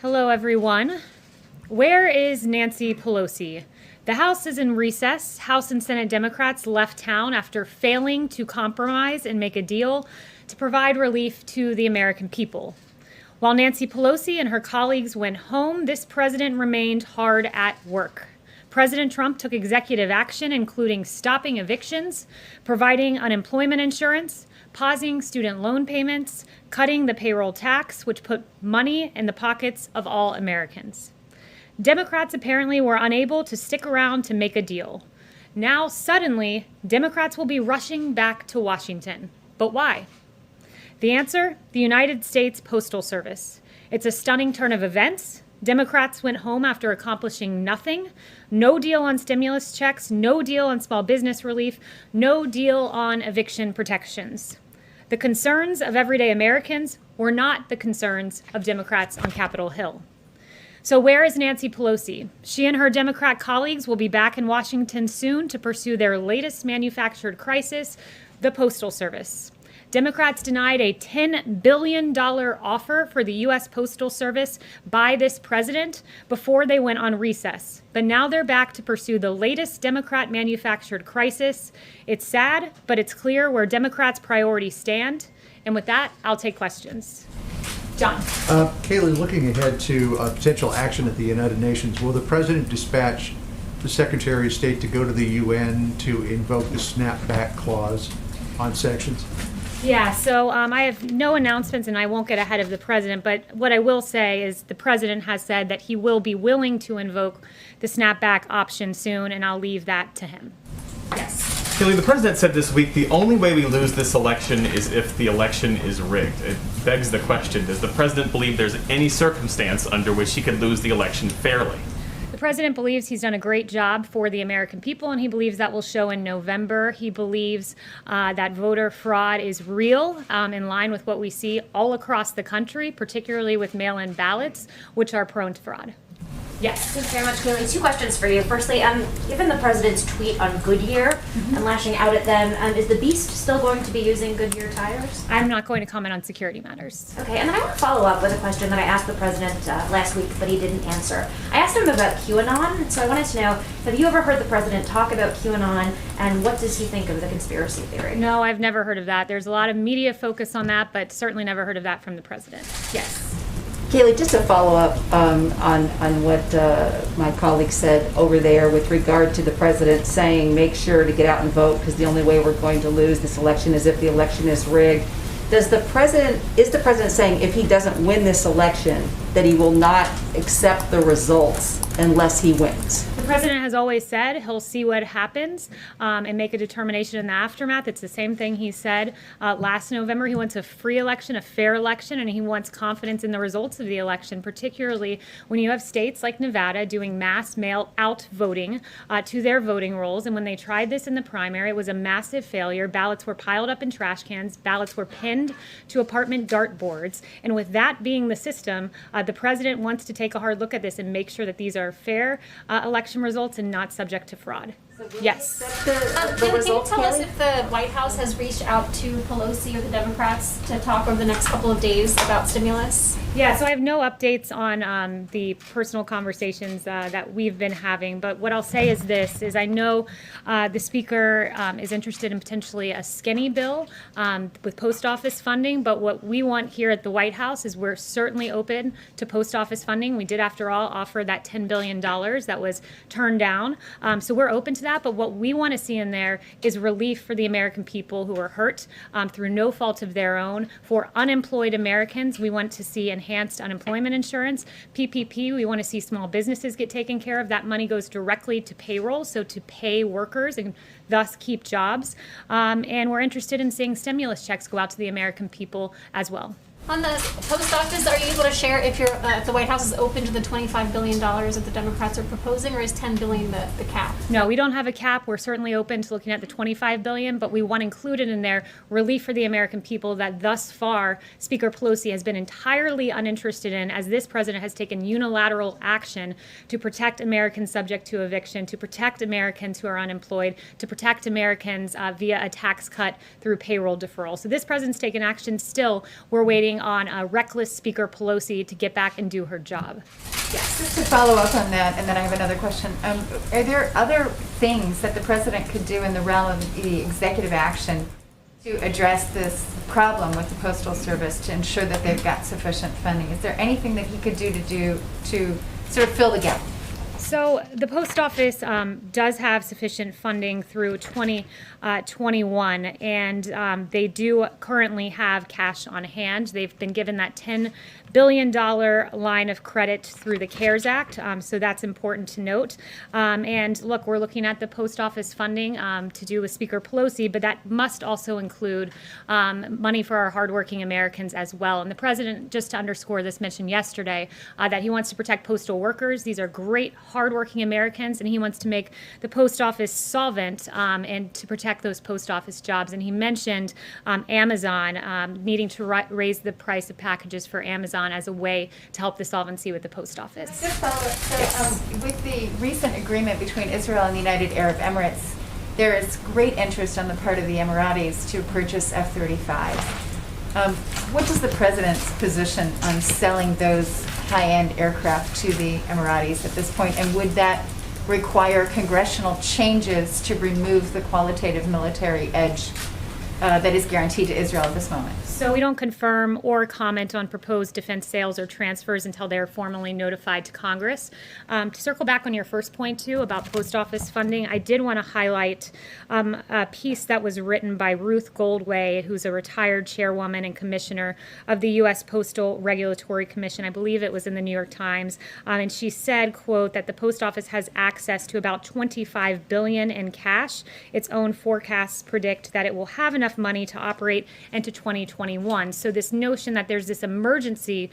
Hello, everyone. Where is Nancy Pelosi? The House is in recess. House and Senate Democrats left town after failing to compromise and make a deal to provide relief to the American people. While Nancy Pelosi and her colleagues went home, this president remained hard at work. President Trump took executive action, including stopping evictions, providing unemployment insurance, pausing student loan payments, cutting the payroll tax, which put money in the pockets of all Americans. Democrats apparently were unable to stick around to make a deal. Now, suddenly, Democrats will be rushing back to Washington. But why? The answer? The United States Postal Service. It's a stunning turn of events. Democrats went home after accomplishing nothing. No deal on stimulus checks, no deal on small business relief, no deal on eviction protections. The concerns of everyday Americans were not the concerns of Democrats on Capitol Hill. So where is Nancy Pelosi? She and her Democrat colleagues will be back in Washington soon to pursue their latest manufactured crisis, the Postal Service. Democrats denied a $10 billion offer for the U.S. Postal Service by this president before they went on recess. But now they're back to pursue the latest Democrat-manufactured crisis. It's sad, but it's clear where Democrats' priorities stand. And with that, I'll take questions. John. Kayleigh, looking ahead to potential action at the United Nations, will the president dispatch the Secretary of State to go to the UN to invoke the snapback clause on sanctions? Yeah, so I have no announcements and I won't get ahead of the president, but what I will say is the president has said that he will be willing to invoke the snapback option soon, and I'll leave that to him. Yes. Kayleigh, the president said this week the only way we lose this election is if the election is rigged. It begs the question, does the president believe there's any circumstance under which he could lose the election fairly? The president believes he's done a great job for the American people, and he believes that will show in November. He believes that voter fraud is real, in line with what we see all across the country, particularly with mail-in ballots, which are prone to fraud. Yes. Thanks very much, Kayleigh. Two questions for you. Firstly, given the president's tweet on Goodyear and lashing out at them, is the Beast still going to be using Goodyear tires? I'm not going to comment on security matters. Okay, and then I want to follow up with a question that I asked the president last week, but he didn't answer. I asked him about QAnon, so I wanted to know, have you ever heard the president talk about QAnon, and what does he think of the conspiracy theory? No, I've never heard of that. There's a lot of media focus on that, but certainly never heard of that from the president. Yes. Kayleigh, just to follow up on what my colleague said over there with regard to the president saying make sure to get out and vote because the only way we're going to lose this election is if the election is rigged. Is the president saying if he doesn't win this election that he will not accept the results unless he wins? The president has always said he'll see what happens and make a determination in the aftermath. It's the same thing he said last November. He wants a free election, a fair election, and he wants confidence in the results of the election, particularly when you have states like Nevada doing mass mail-out voting to their voting rolls. And when they tried this in the primary, it was a massive failure. Ballots were piled up in trash cans. Ballots were pinned to apartment dartboards. And with that being the system, the president wants to take a hard look at this and make sure that these are fair election results and not subject to fraud. Yes. Can you tell us if the White House has reached out to Pelosi or the Democrats to talk over the next couple of days about stimulus? Yeah, so I have no updates on the personal conversations that we've been having, but what I'll say is this, is I know the Speaker is interested in potentially a skinny bill with post office funding, but what we want here at the White House is we're certainly open to post office funding. We did, after all, offer that $10 billion that was turned down, so we're open to that, but what we want to see in there is relief for the American people who are hurt through no fault of their own. For unemployed Americans, we want to see enhanced unemployment insurance. PPP, we want to see small businesses get taken care of. That money goes directly to payroll, so to pay workers and thus keep jobs. And we're interested in seeing stimulus checks go out to the American people as well. On the post office, are you able to share if the White House is open to the $25 billion that the Democrats are proposing, or is $10 billion the cap? No, we don't have a cap. We're certainly open to looking at the $25 billion, but we want included in there relief for the American people that thus far Speaker Pelosi has been entirely uninterested in, as this president has taken unilateral action to protect Americans subject to eviction, to protect Americans who are unemployed, to protect Americans via a tax cut through payroll deferral. So this president's taken action. Still, we're waiting waiting on reckless Speaker Pelosi to get back and do her job. Just to follow up on that, and then I have another question. Are there other things that the president could do in the realm of the executive action to address this problem with the Postal Service to ensure that they've got sufficient funding? Is there anything that he could do to sort of fill the gap? So the post office does have sufficient funding through 2021, and they do currently have cash on hand. They've been given that $10 billion line of credit through the CARES Act, so that's important to note. And look, we're looking at the post office funding to do with Speaker Pelosi, but that must also include money for our hardworking Americans as well. And the president, just to underscore this, mentioned yesterday that he wants to protect postal workers. These are great, hardworking Americans, and he wants to make the post office solvent and to protect those post office jobs. And he mentioned Amazon needing to raise the price of packages for Amazon as a way to help the solvency with the post office. Just follow up. So, with the recent agreement between Israel and the United Arab Emirates, there is great interest on the part of the Emiratis to purchase F-35s. What is the president's position on selling those high-end aircraft to the Emiratis at this point, and would that require congressional changes to remove the qualitative military edge that is guaranteed to Israel at this moment? So we don't confirm or comment on proposed defense sales or transfers until they're formally notified to Congress. To circle back on your first point, too, about post office funding, I did want to highlight a piece that was written by Ruth Goldway, who's a retired chairwoman and commissioner of the U.S. Postal Regulatory Commission. I believe it was in the New York Times. And she said, quote, that the post office has access to about $25 billion in cash. Its own forecasts predict that it will have enough money to operate into 2021. So this notion that there's this emergency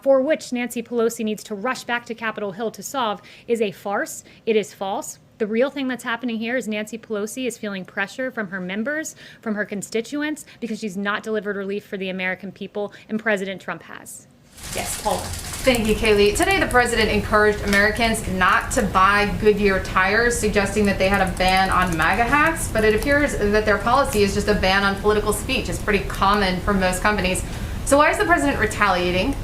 for which Nancy Pelosi needs to rush back to Capitol Hill to solve is a farce. It is false. The real thing that's happening here is Nancy Pelosi is feeling pressure from her members, from her constituents, because she's not delivered relief for the American people, and President Trump has. Yes, Paula. Thank you, Kayleigh. Today, the president encouraged Americans not to buy Goodyear tires, suggesting that they had a ban on MAGA hats, but it appears that their policy is just a ban on political speech. It's pretty common for most companies. So why is the president retaliating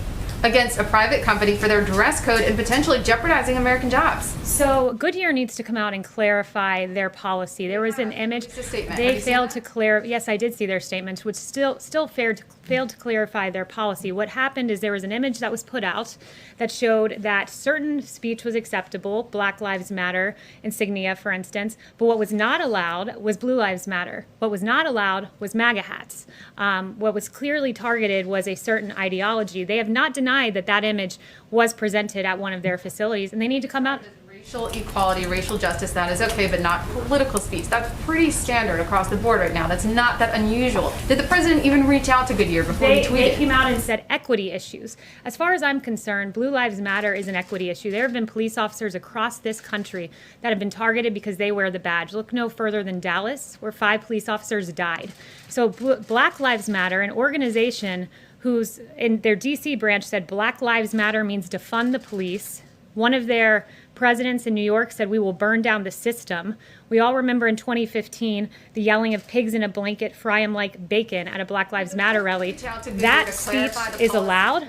against a private company for their dress code and potentially jeopardizing American jobs? So Goodyear needs to come out and clarify their policy. There was an image. It's a statement. They failed to clear. Yes, I did see their statements, which still failed to clarify their policy. What happened is there was an image that was put out that showed that certain speech was acceptable, Black Lives Matter insignia, for instance, but what was not allowed was Blue Lives Matter. What was not allowed was MAGA hats. What was clearly targeted was a certain ideology. They have not denied that that image was presented at one of their facilities, and they need to come out. Racial equality, racial justice, that is okay, but not political speech. That's pretty standard across the board right now. That's not that unusual. Did the president even reach out to Goodyear before he tweeted? They came out and said equity issues. As far as I'm concerned, Blue Lives Matter is an equity issue. There have been police officers across this country that have been targeted because they wear the badge. Look no further than Dallas, where 5 police officers died. So Black Lives Matter, an organization who's in their DC branch said Black Lives Matter means defund the police. One of their presidents in New York said we will burn down the system. We all remember in 2015 the yelling of pigs in a blanket, fry 'em like bacon at a Black Lives Matter rally. That speech is allowed,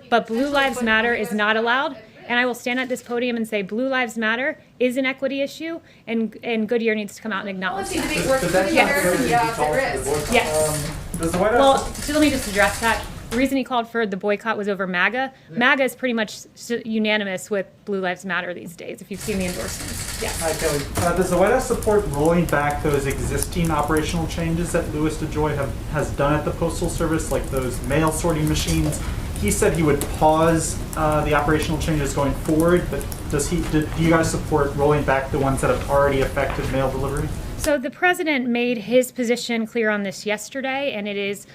but Blue Lives Matter is not allowed. And I will stand at this podium and say Blue Lives Matter is an equity issue, and Goodyear needs to come out and acknowledge that. Yes. Well, so let me just address that. The reason he called for the boycott was over MAGA. MAGA is pretty much unanimous with Blue Lives Matter these days, if you've seen the endorsements. Yes. Hi, Kayleigh. Does the White House support rolling back those existing operational changes that Louis DeJoy has done at the Postal Service, like those mail sorting machines? He said he would pause the operational changes going forward, but do you guys support rolling back the ones that have already affected mail delivery? So the president made his position clear on this yesterday, and it is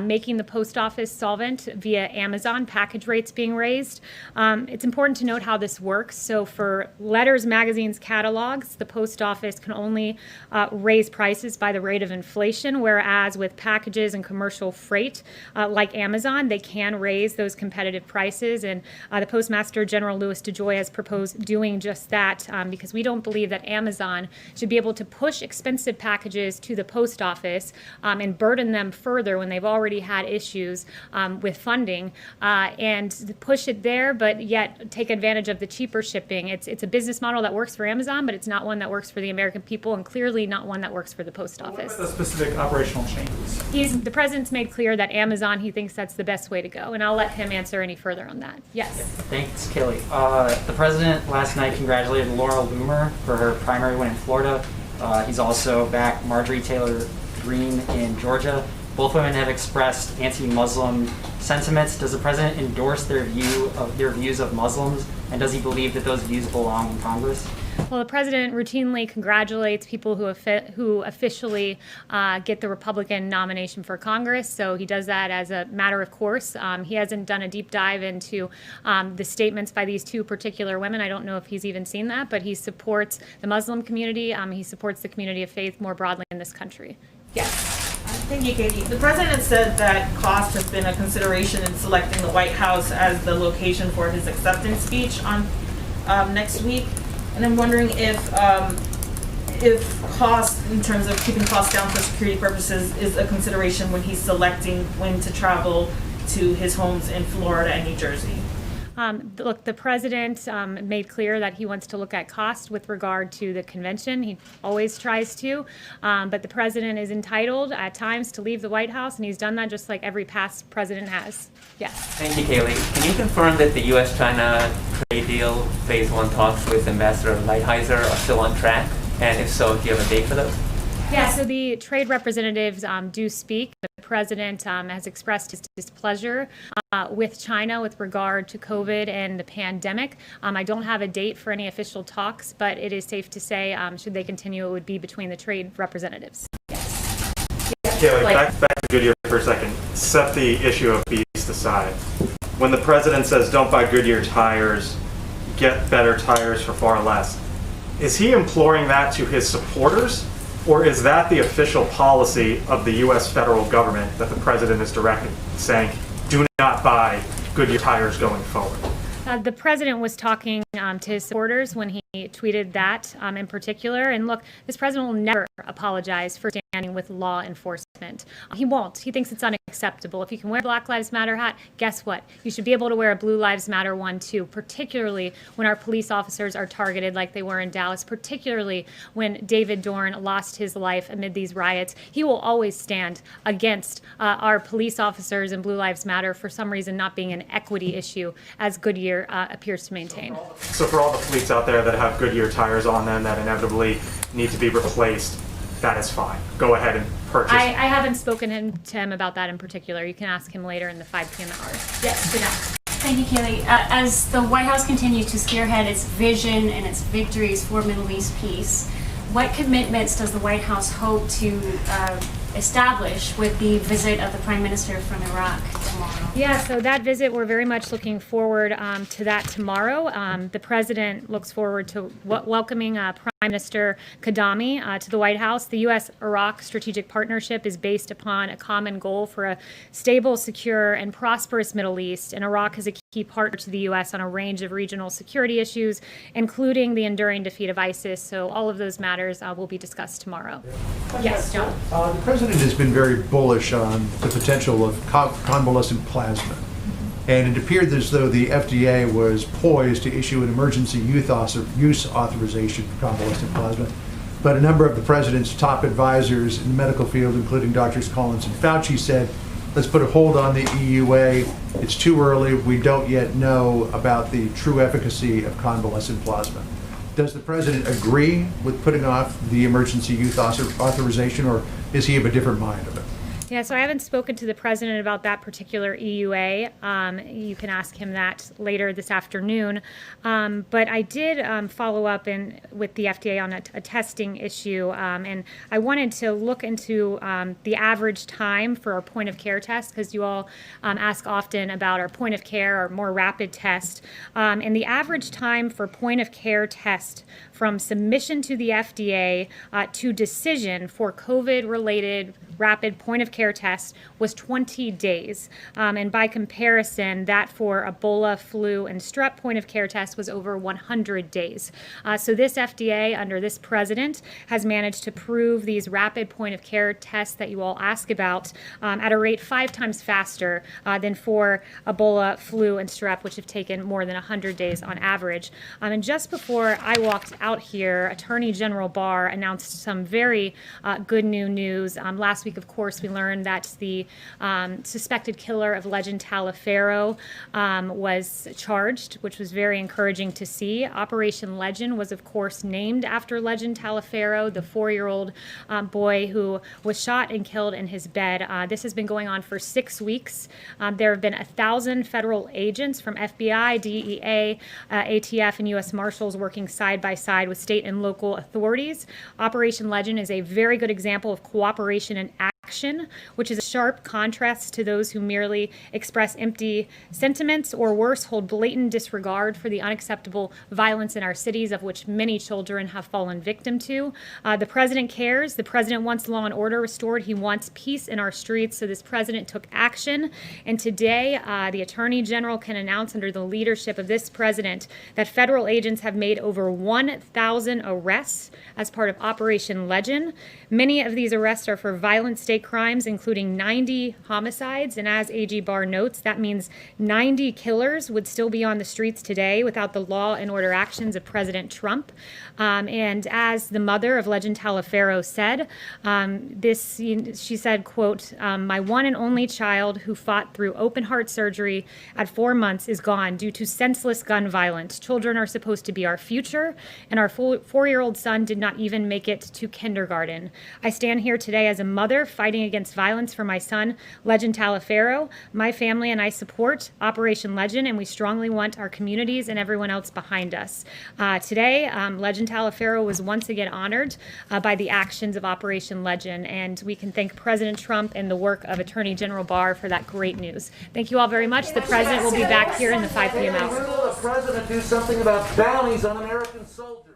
making the post office solvent via Amazon, package rates being raised. It's important to note how this works. So for letters, magazines, catalogs, the post office can only raise prices by the rate of inflation, whereas with packages and commercial freight, like Amazon, they can raise those competitive prices. And the Postmaster General Louis DeJoy has proposed doing just that because we don't believe that Amazon should be able to push expensive packages to the post office and burden them further when they've already had issues with funding and push it there, but yet take advantage of the cheaper shipping. It's a business model that works for Amazon, but it's not one that works for the American people, and clearly not one that works for the post office. What about the specific operational changes? The president's made clear that Amazon, he thinks that's the best way to go, and I'll let him answer any further on that. Yes. Thanks, Kayleigh. The president last night congratulated Laura Loomer for her primary win in Florida. He's also backed Marjorie Taylor Greene in Georgia. Both women have expressed anti-Muslim sentiments. Does the president endorse their views of Muslims, and does he believe that those views belong in Congress? Well, the president routinely congratulates people who officially get the Republican nomination for Congress, so he does that as a matter of course. He hasn't done a deep dive into the statements by these two particular women. I don't know if he's even seen that, but he supports the Muslim community. He supports the community of faith more broadly in this country. Yes. Thank you, Katie. The president said that cost has been a consideration in selecting the White House as the location for his acceptance speech on next week. And I'm wondering if cost, in terms of keeping costs down for security purposes, is a consideration when he's selecting when to travel to his homes in Florida and New Jersey. Look, the president made clear that he wants to look at cost with regard to the convention. He always tries to, but the president is entitled at times to leave the White House, and he's done that just like every past president has. Yes. Thank you, Kayleigh. Can you confirm that the U.S.-China trade deal Phase 1 talks with Ambassador Lighthizer are still on track? And if so, do you have a date for those? Yeah, so the trade representatives do speak. The president has expressed his displeasure with China with regard to COVID and the pandemic. I don't have a date for any official talks, but it is safe to say, should they continue, it would be between the trade representatives. Yes. Kayleigh, back to Goodyear for a second. Set the issue of beast aside. When the president says don't buy Goodyear tires, get better tires for far less, is he imploring that to his supporters? Or is that the official policy of the U.S. federal government that the president is directing, saying, do not buy Goodyear tires going forward? The president was talking to his supporters when he tweeted that in particular. And look, this president will never apologize for standing with law enforcement. He won't. He thinks it's unacceptable. If you can wear a Black Lives Matter hat, guess what? You should be able to wear a Blue Lives Matter one too, particularly when our police officers are targeted like they were in Dallas, particularly when David Dorn lost his life amid these riots. He will always stand against our police officers and Blue Lives Matter for some reason not being an equity issue, as Goodyear appears to maintain. So for all the fleets out there that have Goodyear tires on them that inevitably need to be replaced, that is fine. Go ahead and purchase. I haven't spoken to him about that in particular. You can ask him later in the 5 p.m. hour. Yes, good night. Thank you, Kayleigh. As the White House continues to spearhead its vision and its victories for Middle East peace, what commitments does the White House hope to establish with the visit of the Prime Minister from Iraq tomorrow? Yeah, so that visit, we're very much looking forward to that tomorrow. The president looks forward to welcoming Prime Minister Kadami to the White House. The U.S.-Iraq strategic partnership is based upon a common goal for a stable, secure, and prosperous Middle East, and Iraq is a key partner to the U.S. on a range of regional security issues, including the enduring defeat of ISIS. So all of those matters will be discussed tomorrow. Yes, John. The president has been very bullish on the potential of convalescent plasma. And it appeared as though the FDA was poised to issue an emergency use authorization for convalescent plasma. But a number of the president's top advisors in the medical field, including Drs. Collins and Fauci, said, let's put a hold on the EUA. It's too early. We don't yet know about the true efficacy of convalescent plasma. Does the president agree with putting off the emergency use authorization, or is he of a different mind of it? Yeah, so I haven't spoken to the president about that particular EUA. You can ask him that later this afternoon. But I did follow up with the FDA on a testing issue, and I wanted to look into the average time for our point of care test, because you all ask often about our point of care or more rapid test. And the average time for point of care test from submission to the FDA to decision for COVID-related rapid point-of-care tests was 20 days. And by comparison, that for Ebola, flu, and strep point-of-care test was over 100 days. So this FDA, under this president, has managed to prove these rapid point-of-care tests that you all ask about at a rate 5 times faster than for Ebola, flu, and strep, which have taken more than 100 days on average. And just before I walked out here, Attorney General Barr announced some very good new news. Last week, of course, we learned that the suspected killer of Legend Taliaferro was charged, which was very encouraging to see. Operation Legend was, of course, named after Legend Taliaferro, the 4-year-old boy who was shot and killed in his bed. This has been going on for 6 weeks. There have been 1,000 federal agents from FBI, DEA, ATF, and U.S. Marshals working side by side with state and local authorities. Operation Legend is a very good example of cooperation and action, which is a sharp contrast to those who merely express empty sentiments or worse, hold blatant disregard for the unacceptable violence in our cities, of which many children have fallen victim to. The president cares. The president wants law and order restored. He wants peace in our streets. So this president took action. And today, the Attorney General can announce under the leadership of this president that federal agents have made over 1,000 arrests as part of Operation Legend. Many of these arrests are for violent state crimes, including 90 homicides. And as AG Barr notes, that means 90 killers would still be on the streets today without the law and order actions of President Trump. And as the mother of Legend Taliaferro said, she said, quote, "My one and only child who fought through open heart surgery at 4 months is gone due to senseless gun violence. Children are supposed to be our future, and our 4-year-old son did not even make it to kindergarten. I stand here today as a mother fighting against violence for my son, Legend Taliaferro. My family and I support Operation Legend, and we strongly want our communities and everyone else behind us." Today, Legend Taliaferro was once again honored by the actions of Operation Legend, and we can thank President Trump and the work of Attorney General Barr for that great news. Thank you all very much. The president will be back here in the 5 p.m. hour. Will the president do something about bounties on American soldiers?